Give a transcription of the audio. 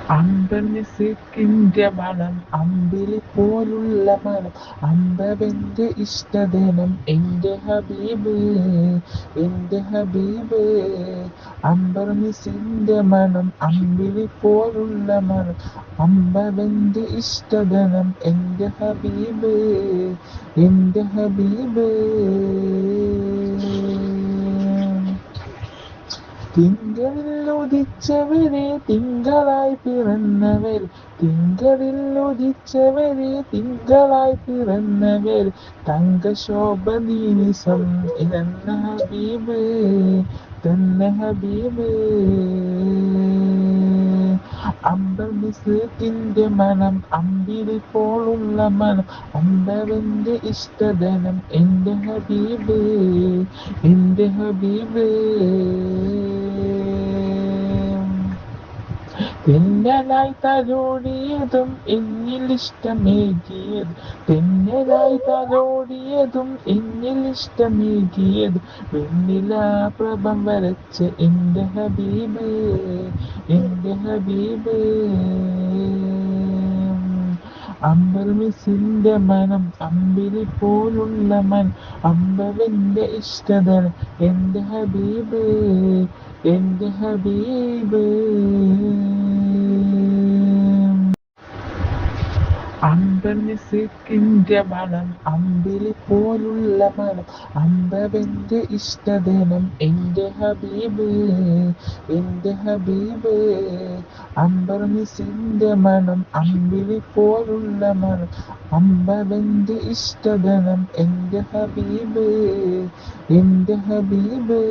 അമ്പർമിസിക്കിന്റെ മണം അമ്പിളി പോലുള്ള മണം അമ്പവന്റെ ഇഷ്ടദിനം എന്റെ ഹബീബ് എന്റെ ഹബീബ് അമ്പർമിസിന്റെ മണം അമ്പിളി പോലുള്ള മണം അമ്പവന്റെ ഇഷ്ടദിനം എന്റെ ഹബീബ് എന്റെ ഹബീബ് തിങ്കളിൽ ഉദിച്ചവരെ തിങ്കളായി പിറന്നവർ തിങ്കളിൽ ഉദിച്ചവരെ തിങ്കളായി പിറന്നവർ തങ്കശോഭനീസം ഇതെന്ന ഹബീബ് തന്നെ ഹബീബ് അമ്പർ മിസ്കിന്റെ മണം അമ്പിളി പോലുള്ള മണം അമ്പവന്റെ ഇഷ്ടധനം എന്റെ ഹബീബ് എന്റെ ഹബീബ് തെന്നലായി തലോടിയതും എന്നിലിഷ്ടമേകിയത് തെന്നലായി തലോടിയതും എന്നിലിഷ്ടമേകിയത് വെണ്ണിലാ പ്രഭം വരച്ച എന്റെ ഹബീബ് എന്റെ ഹബീബ് അമ്പർ മിസിന്റെ മനം അമ്പിളി പോലുള്ള മനം അമ്പവന്റെ ഇഷ്ടതനം എന്റെ ഹബീബ് എന്റെ ഹബീബ് അമ്പർമിസിക്കിന്റെ മണം അമ്പിളി പോലുള്ള മണം അമ്പവന്റെ ഇഷ്ടദിനം എന്റെ ഹബീബ് എന്റെ ഹബീബ് അമ്പർമിസിന്റെ മണം അമ്പിളി പോലുള്ള മണം അമ്പവന്റെ ഇഷ്ടദിനം എന്റെ ഹബീബ് എന്റെ ഹബീബ്